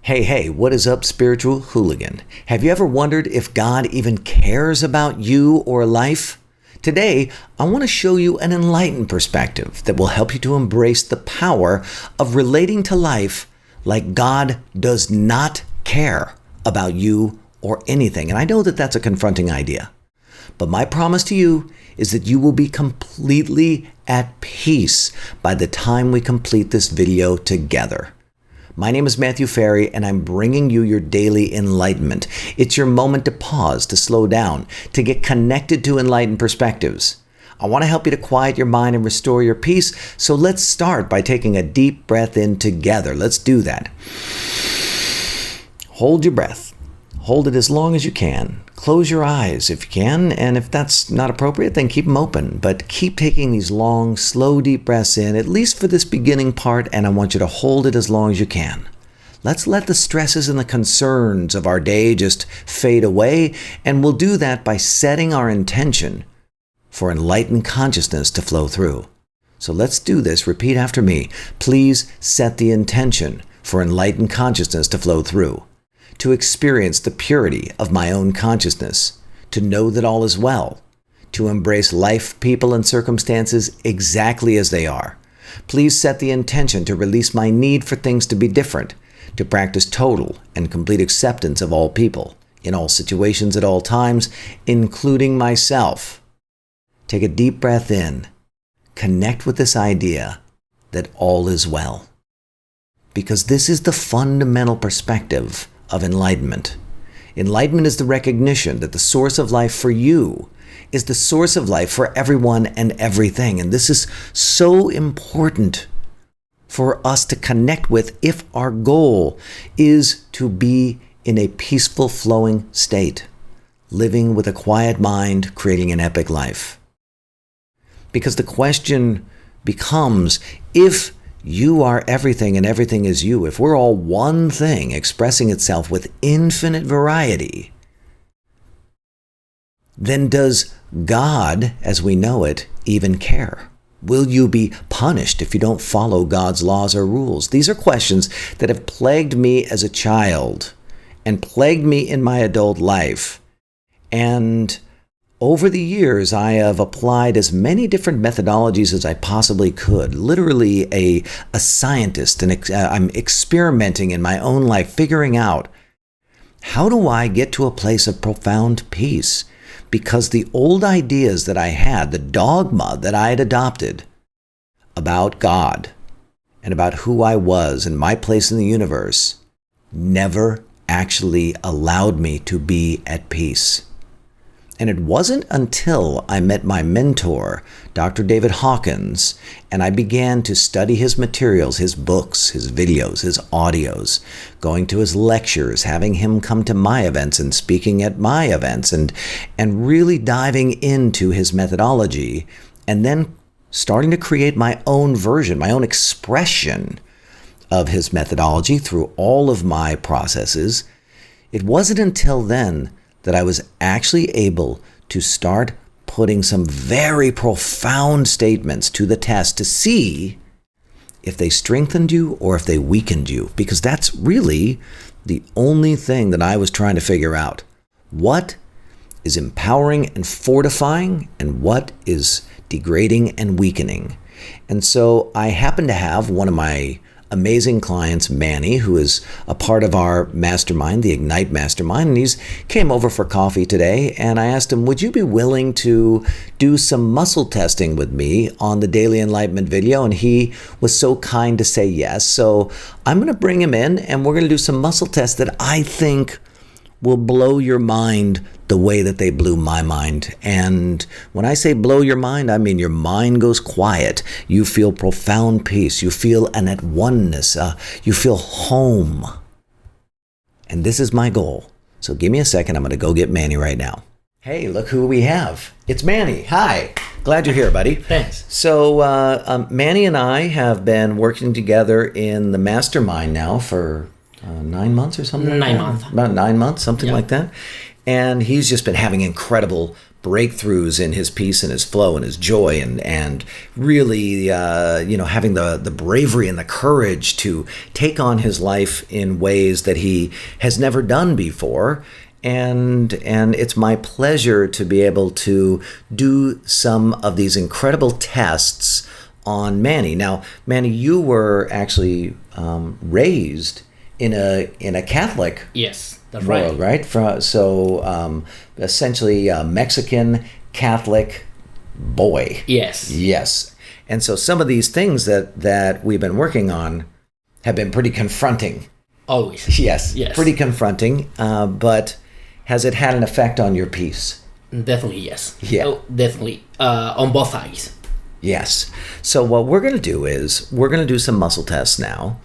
Hey, what is up, spiritual hooligan? Have you ever wondered if God even cares about you or life? Today, I want to show you an enlightened perspective that will help you to embrace the power of relating to life like God does not care about you or anything. And I know that that's a confronting idea. But my promise to you is that you will be completely at peace by the time we complete this video together. My name is Matthew Ferry, and I'm bringing you your daily enlightenment. It's your moment to pause, to slow down, to get connected to enlightened perspectives. I want to help you to quiet your mind and restore your peace, so let's start by taking a deep breath in together. Let's do that. Hold your breath. Hold it as long as you can. Close your eyes if you can, and if that's not appropriate, then keep them open. But keep taking these long, slow, deep breaths in, at least for this beginning part, and I want you to hold it as long as you can. Let's let the stresses and the concerns of our day just fade away, and we'll do that by setting our intention for enlightened consciousness to flow through. So let's do this. Repeat after me. Please set the intention for enlightened consciousness to flow through. To experience the purity of my own consciousness, to know that all is well, to embrace life, people, and circumstances exactly as they are. Please set the intention to release my need for things to be different, to practice total and complete acceptance of all people, in all situations at all times, including myself. Take a deep breath in. Connect with this idea that all is well. Because this is the fundamental perspective of enlightenment. Enlightenment is the recognition that the source of life for you is the source of life for everyone and everything. And this is so important for us to connect with if our goal is to be in a peaceful, flowing state, living with a quiet mind, creating an epic life. Because the question becomes, if you are everything and everything is you, if we're all one thing expressing itself with infinite variety, then does God, as we know it, even care? Will you be punished if you don't follow God's laws or rules? These are questions that have plagued me as a child and plagued me in my adult life. And over the years, I have applied as many different methodologies as I possibly could. Literally a scientist, and I'm experimenting in my own life, figuring out, how do I get to a place of profound peace? Because the old ideas that I had, the dogma that I had adopted about God and about who I was and my place in the universe, never actually allowed me to be at peace. And it wasn't until I met my mentor, Dr. David Hawkins, and I began to study his materials, his books, his videos, his audios, going to his lectures, having him come to my events and speaking at my events, and really diving into his methodology, and then starting to create my own version, my own expression of his methodology through all of my processes. It wasn't until then that I was actually able to start putting some very profound statements to the test to see if they strengthened you or if they weakened you. Because that's really the only thing that I was trying to figure out. What is empowering and fortifying, and what is degrading and weakening? And so I happen to have one of my amazing clients, Manny, who is a part of our mastermind, the Ignite Mastermind, and he's came over for coffee today, and I asked him, would you be willing to do some muscle testing with me on the Daily Enlightenment video? And he was so kind to say yes. So I'm going to bring him in, and we're going to do some muscle tests that I think will blow your mind the way that they blew my mind. And when I say blow your mind, I mean your mind goes quiet. You feel profound peace. You feel an at oneness. You feel home. And this is my goal. So give me a second. I'm going to go get Manny right now. Hey, look who we have. It's Manny. Hi. Glad you're here, buddy. Thanks. So Manny and I have been working together in the mastermind now for 9 months or something? 9 months. About 9 months, something like that. And he's just been having incredible breakthroughs in his peace and his flow and his joy, and really having the bravery and the courage to take on his life in ways that he has never done before. And it's my pleasure to be able to do some of these incredible tests on Manny. Now, Manny, you were actually raised in a Catholic That's world, right? So essentially a Mexican Catholic boy. Yes. And so some of these things that we've been working on have been pretty confronting. Always. Yes. Pretty confronting. But has it had an effect on your peace? Definitely, yes. Yeah. Oh, definitely. On both sides. Yes. So what we're going to do is we're going to do some muscle tests now.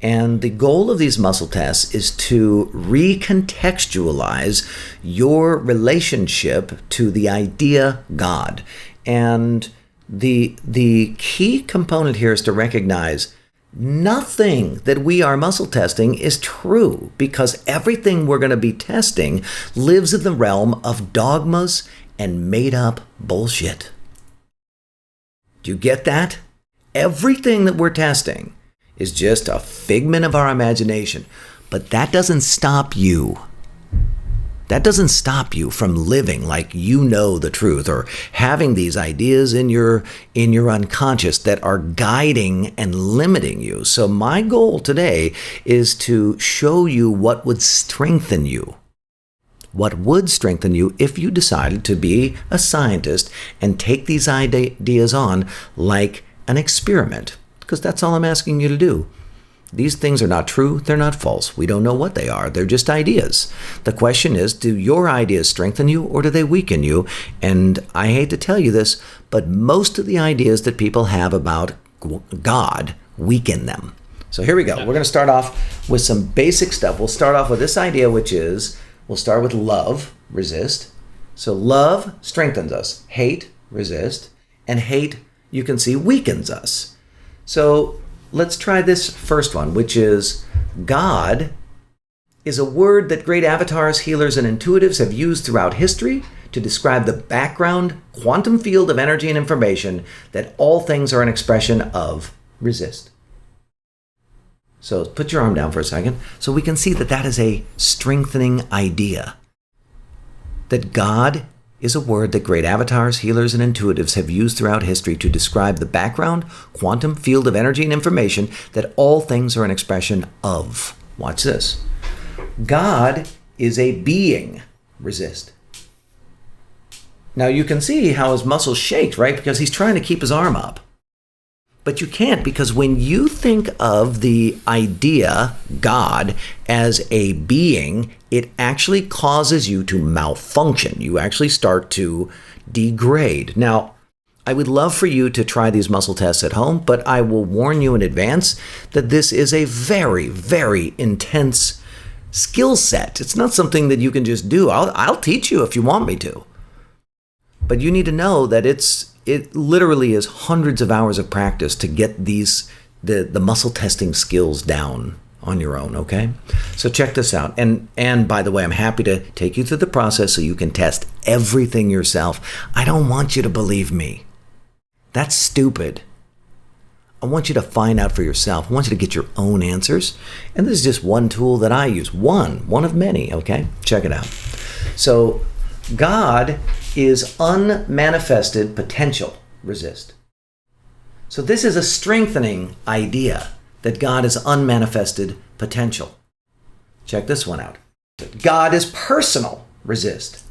And the goal of these muscle tests is to recontextualize your relationship to the idea God. And the key component here is to recognize nothing that we are muscle testing is true, because everything we're going to be testing lives in the realm of dogmas and made-up bullshit. Do you get that? Everything that we're testing is just a figment of our imagination. But that doesn't stop you. That doesn't stop you from living like you know the truth, or having these ideas in your unconscious that are guiding and limiting you. So my goal today is to show you what would strengthen you. What would strengthen you if you decided to be a scientist and take these ideas on like an experiment. Because that's all I'm asking you to do. These things are not true, they're not false. We don't know what they are, they're just ideas. The question is, do your ideas strengthen you or do they weaken you? And I hate to tell you this, but most of the ideas that people have about God weaken them. So here we go. We're going to start off with some basic stuff. We'll start off with this idea, which is, we'll start with love, resist. So love strengthens us. Hate, resist. And hate, you can see, weakens us. So let's try this first one, which is God is a word that great avatars, healers, and intuitives have used throughout history to describe the background quantum field of energy and information that all things are an expression of. Resist. So put your arm down for a second so we can see that that is a strengthening idea. That God is a word that great avatars, healers, and intuitives have used throughout history to describe the background, quantum field of energy and information that all things are an expression of. Watch this. God is a being. Resist. Now you can see how his muscles shake, right? Because he's trying to keep his arm up. But you can't, because when you think of the idea, God, as a being, it actually causes you to malfunction. You actually start to degrade. Now, I would love for you to try these muscle tests at home, but I will warn you in advance that this is a very, very intense skill set. It's not something that you can just do. I'll teach you if you want me to. But you need to know that it literally is hundreds of hours of practice to get the muscle testing skills down on your own, okay? So check this out. And by the way, I'm happy to take you through the process so you can test everything yourself. I don't want you to believe me. That's stupid. I want you to find out for yourself. I want you to get your own answers. And this is just one tool that I use. One of many, okay? Check it out. So God is unmanifested potential. Resist. So this is a strengthening idea, that God is unmanifested potential. Check this one out. God is personal. Resist.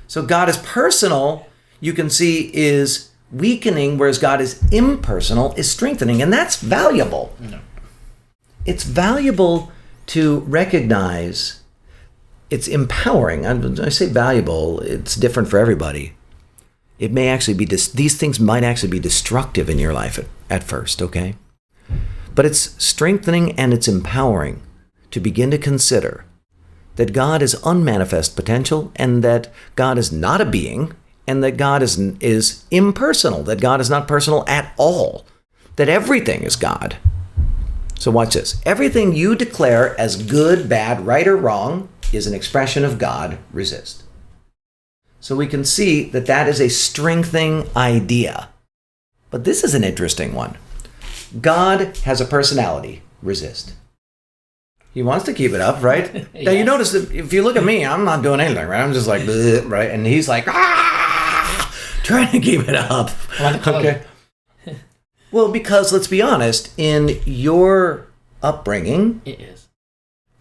So God is personal, you can see, is weakening, whereas God is impersonal, is strengthening. And that's valuable. No. It's valuable to recognize. It's empowering. When I say valuable, it's different for everybody. It may actually be, these things might actually be destructive in your life at first, okay? But it's strengthening and it's empowering to begin to consider that God is unmanifest potential, and that God is not a being, and that God is impersonal, that God is not personal at all, that everything is God. So watch this. Everything you declare as good, bad, right, or wrong is an expression of God. Resist. So we can see that that is a strengthening idea. But this is an interesting one. God has a personality. Resist. He wants to keep it up, right? Now you notice that if you look at me, I'm not doing anything, right? I'm just like, bleh, right? And he's like, trying to keep it up. Okay. Well, because let's be honest, in your upbringing, It is.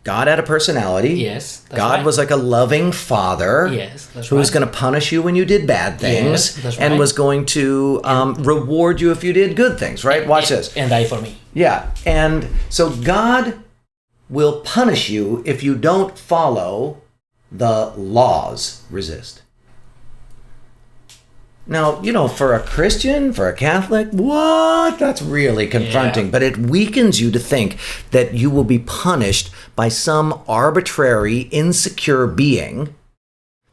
God had a personality. Yes. That's God right. was like a loving father. Yes, that's who was right. going to punish you when you did bad things. Yes, that's and right. was going to reward you if you did good things, right? Watch this. And die for me. Yeah. And so God will punish you if you don't follow the laws. Resist. Now, for a Christian, for a Catholic, what? That's really confronting. Yeah. But it weakens you to think that you will be punished by some arbitrary, insecure being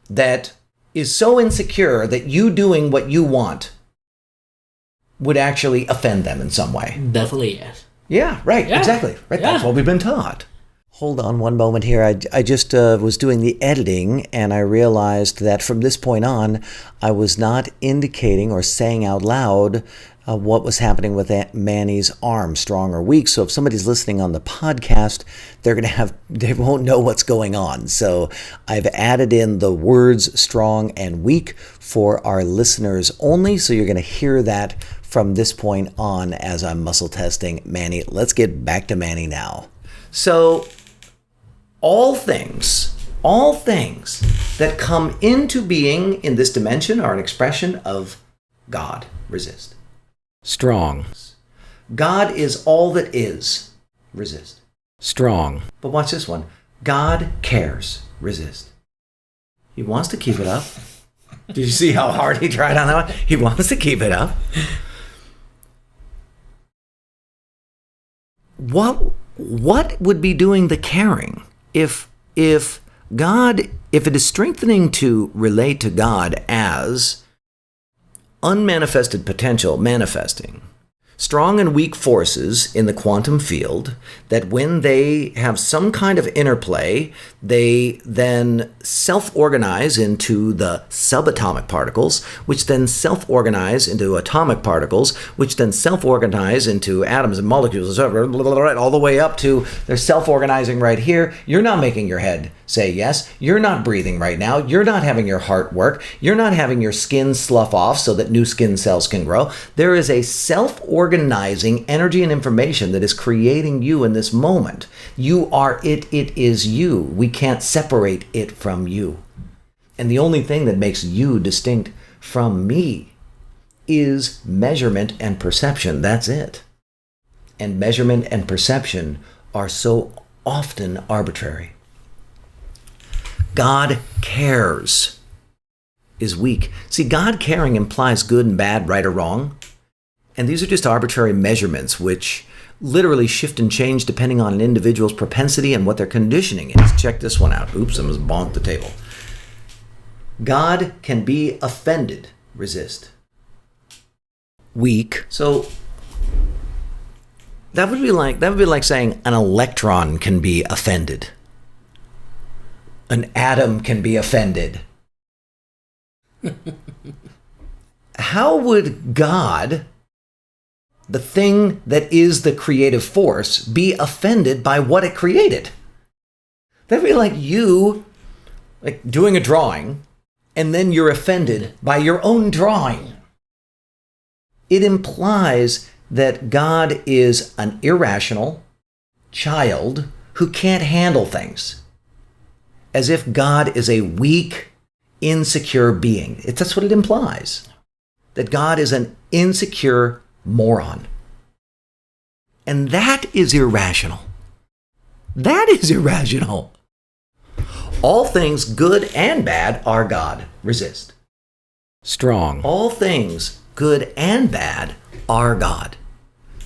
that is so insecure that you doing what you want would actually offend them in some way. Definitely yes. Yeah, right. Yeah. Exactly. Right. Yeah. That's what we've been taught. Hold on one moment here. I just was doing the editing and I realized that from this point on, I was not indicating or saying out loud what was happening with Aunt Manny's arm, strong or weak. So if somebody's listening on the podcast, they won't know what's going on. So I've added in the words strong and weak for our listeners only. So you're going to hear that from this point on as I'm muscle testing Manny. Let's get back to Manny now. So all things that come into being in this dimension are an expression of God. Resist. Strong. God is all that is. Resist. Strong. But watch this one. God cares. Resist. He wants to keep it up. Did you see how hard he tried on that one? He wants to keep it up. What would be doing the caring? If it is strengthening to relate to God as unmanifested potential manifesting, strong and weak forces in the quantum field, that when they have some kind of interplay, they then self-organize into the subatomic particles, which then self-organize into atomic particles, which then self-organize into atoms and molecules, all the way up to they're self-organizing right here. You're not making your head say yes. You're not breathing right now. You're not having your heart work. You're not having your skin slough off so that new skin cells can grow. There is a self-organizing energy and information that is creating you in this moment. You are it. It is you. We can't separate it from you. And the only thing that makes you distinct from me is measurement and perception. That's it. And measurement and perception are so often arbitrary. God cares is weak. See, God caring implies good and bad, right or wrong. And these are just arbitrary measurements which literally shift and change depending on an individual's propensity and what their conditioning is. Check this one out. Oops, I almost bonked the table. God can be offended. Resist. Weak. So that would be like saying an electron can be offended. An atom can be offended. How would God, the thing that is the creative force, be offended by what it created? That'd be like you doing a drawing and then you're offended by your own drawing. It implies that God is an irrational child who can't handle things. As if God is a weak, insecure being. That's what it implies. That God is an insecure moron. And that is irrational. That is irrational. All things good and bad are God. Resist. Strong. All things good and bad are God.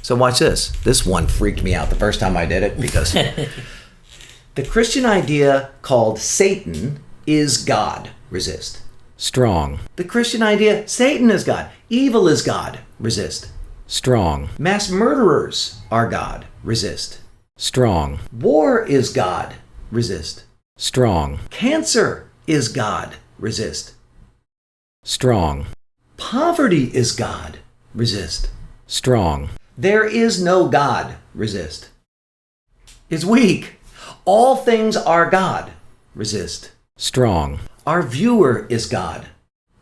So watch this. This one freaked me out the first time I did it because the Christian idea called Satan is God. Resist. Strong. The Christian idea, Satan is God. Evil is God. Resist. Strong. Mass murderers are God. Resist. Strong. War is God. Resist. Strong. Cancer is God. Resist. Strong. Poverty is God. Resist. Strong. There is no God. Resist. It's weak. All things are God. Resist. Strong. Our viewer is God.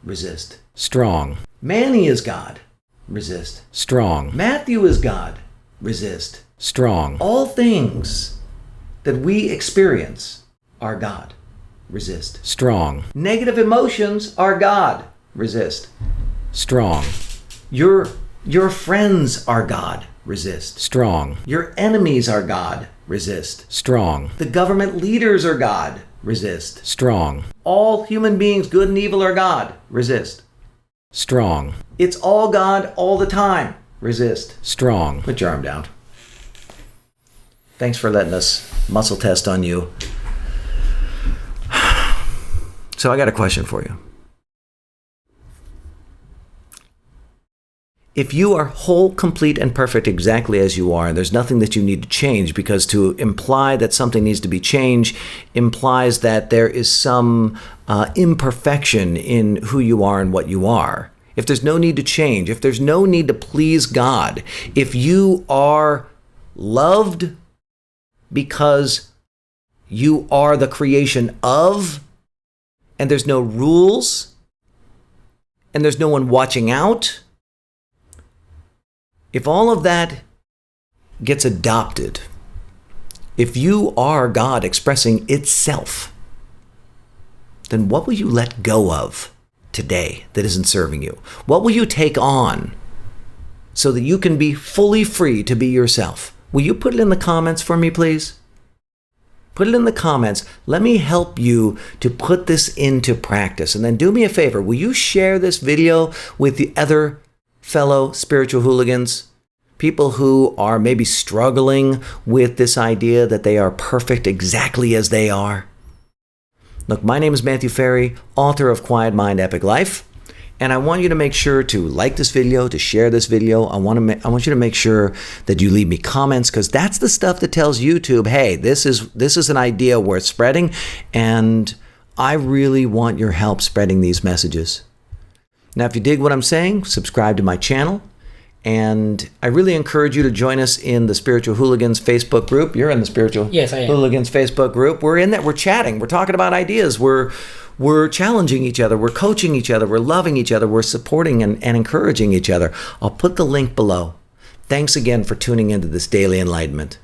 Resist. Strong. Manny is God. Resist. Strong. Matthew is God. Resist. Strong. All things that we experience are God. Resist. Strong. Negative emotions are God. Resist. Strong. Your friends are God. Resist. Strong. Your enemies are God. Resist. Strong. The government leaders are God. Resist. Strong. All human beings, good and evil, are God. Resist. Strong. It's all God all the time. Resist. Strong. Put your arm down. Thanks for letting us muscle test on you. So I got a question for you. If you are whole, complete, and perfect exactly as you are, and there's nothing that you need to change, because to imply that something needs to be changed implies that there is some imperfection in who you are and what you are. If there's no need to change, if there's no need to please God, if you are loved because you are the creation of, and there's no rules, and there's no one watching out, if all of that gets adopted, if you are God expressing itself, then what will you let go of today that isn't serving you? What will you take on so that you can be fully free to be yourself? Will you put it in the comments for me, please? Put it in the comments. Let me help you to put this into practice. And then do me a favor. Will you share this video with the other fellow spiritual hooligans? People who are maybe struggling with this idea that they are perfect exactly as they are. Look, my name is Matthew Ferry, author of Quiet Mind, Epic Life. And I want you to make sure to like this video, to share this video. I want you to make sure that you leave me comments, because that's the stuff that tells YouTube, hey, this is an idea worth spreading, and I really want your help spreading these messages. Now, if you dig what I'm saying, subscribe to my channel. And I really encourage you to join us in the Spiritual Hooligans Facebook group. You're in the Spiritual Yes, I am. Hooligans Facebook group. We're in that. We're chatting. We're talking about ideas. We're challenging each other. We're coaching each other. We're loving each other. We're supporting and encouraging each other. I'll put the link below. Thanks again for tuning into this daily enlightenment.